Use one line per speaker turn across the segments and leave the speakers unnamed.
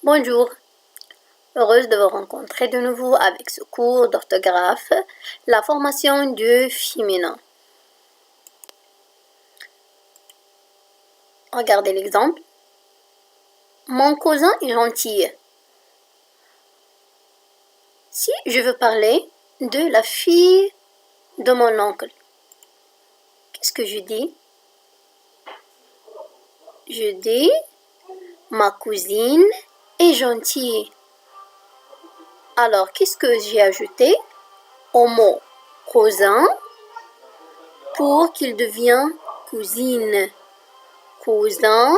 Bonjour, heureuse de vous rencontrer de nouveau avec ce cours d'orthographe, la formation du féminin. Regardez l'exemple. Mon cousin est gentil. Si je veux parler de la fille de mon oncle, qu'est-ce que je dis? Je dis ma cousine est gentille. Alors, qu'est-ce que j'ai ajouté au mot cousin pour qu'il devienne cousine? Cousin,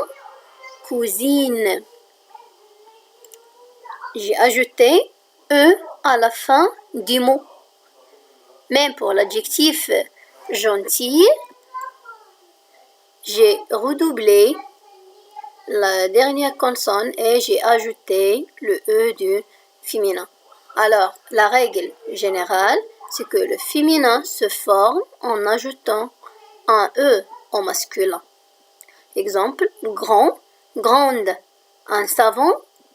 cousine. J'ai ajouté E à la fin du mot. Même pour l'adjectif gentil, j'ai redoublé la dernière consonne et j'ai ajouté le E du féminin. Alors, la règle générale, c'est que le féminin se forme en ajoutant un E au masculin. Exemple, grand, grande, un savant,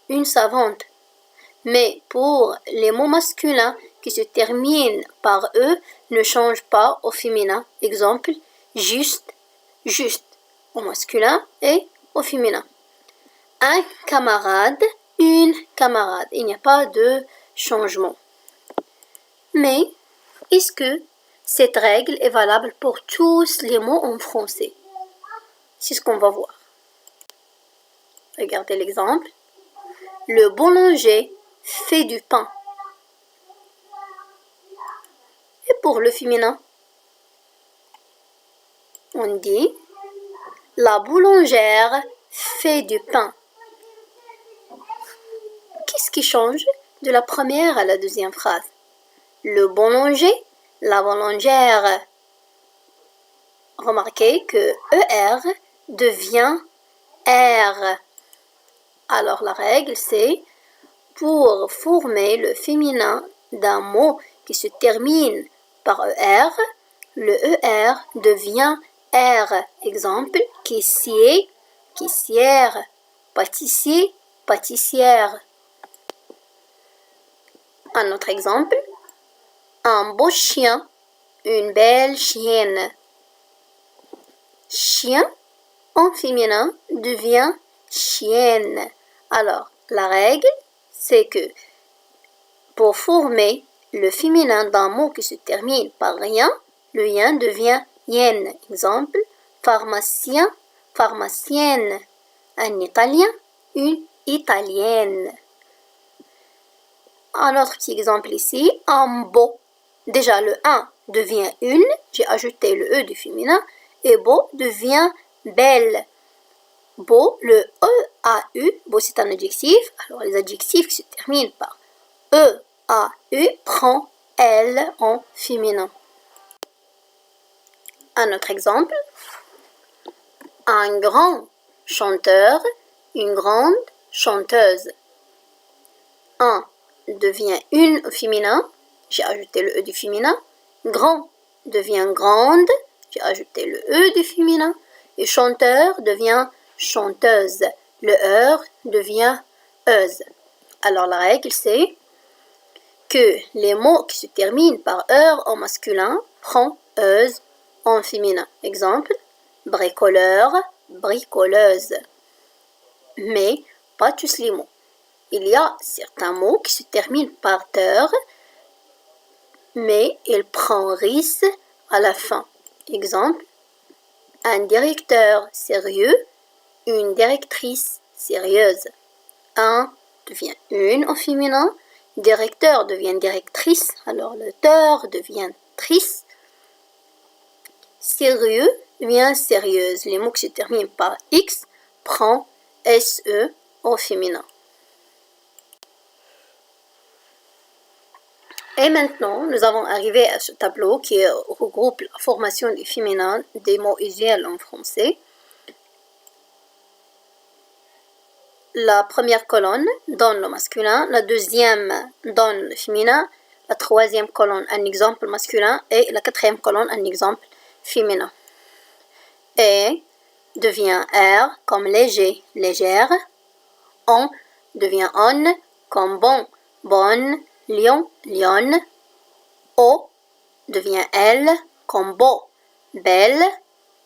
une savante. Mais pour les mots masculins qui se terminent par E ne changent pas au féminin. Exemple, juste, juste au masculin et au féminin. Un camarade, une camarade. Il n'y a pas de changement. Mais est-ce que cette règle est valable pour tous les mots en français? C'est ce qu'on va voir. Regardez l'exemple. Le boulanger fait du pain. Et pour le féminin, on dit la boulangère fait du pain. Qu'est-ce qui change de la première à la deuxième phrase? Le boulanger, la boulangère. Remarquez que ER devient R. Alors la règle, c'est pour former le féminin d'un mot qui se termine par ER, le ER devient R. Exemple, caissier, caissière, pâtissier, pâtissière. Un autre exemple, un beau chien, une belle chienne. Chien en féminin devient chienne. Alors, la règle, c'est que pour former le féminin d'un mot qui se termine par rien, le yen devient yen. Exemple, pharmacien, pharmacienne. Un italien, une italienne. Un autre petit exemple ici, un beau. Déjà, le 1 devient une, j'ai ajouté le E du féminin, et beau devient belle. Beau, le E-A-U, beau c'est un adjectif, alors les adjectifs qui se terminent par E-A-U prend L en féminin. Un autre exemple, un grand chanteur, une grande chanteuse. Un devient une au féminin, j'ai ajouté le E du féminin. Grand devient grande, j'ai ajouté le E du féminin. Et chanteur devient chanteuse. Le heure devient euse. Alors la règle, c'est que les mots qui se terminent par heure en masculin prend euse en féminin. Exemple, bricoleur, bricoleuse. Mais pas tous les mots. Il y a certains mots qui se terminent par teur, mais il prend ris à la fin. Exemple, un directeur sérieux, une directrice sérieuse. Un devient une au féminin, directeur devient directrice, alors le teur devient trice. Sérieux devient sérieuse. Les mots qui se terminent par X prend SE au féminin. Et maintenant, nous avons arrivé à ce tableau qui regroupe la formation du féminin des mots usuels en français. La première colonne donne le masculin, la deuxième donne le féminin, la troisième colonne un exemple masculin et la quatrième colonne un exemple féminin. Et devient R comme léger, légère. On devient on comme bon, bonne, lion, lionne. O devient elle comme beau, belle.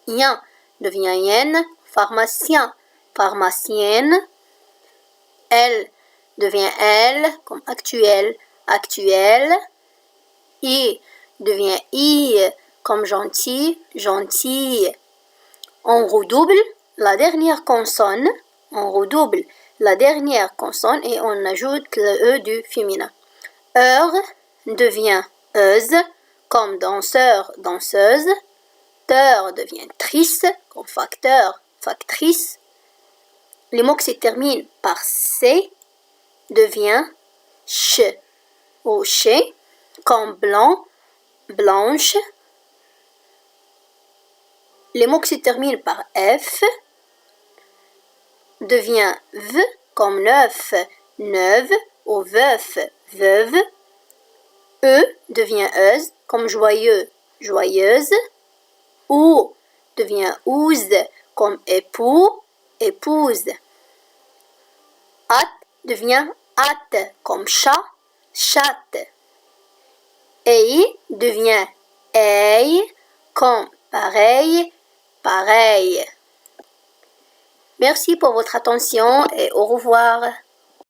Yen devient yen, pharmacien, pharmacienne. Elle devient elle comme actuel, actuelle. I devient i comme gentil, gentille. On redouble la dernière consonne, on redouble la dernière consonne et on ajoute le E du féminin. Heure devient euse, comme danseur, danseuse. Teur devient trice, comme facteur, factrice. Les mots qui se terminent par C devient ch ou ché, comme blanc, blanche. Les mots qui se terminent par F devient V, comme neuf, neuve, ou veuf, veuve. E devient euse, comme joyeux, joyeuse. Ou devient ouze, comme époux, épouse. At devient hâte, comme chat, chatte. Ei devient ei, comme pareil, pareil. Merci pour votre attention et au revoir.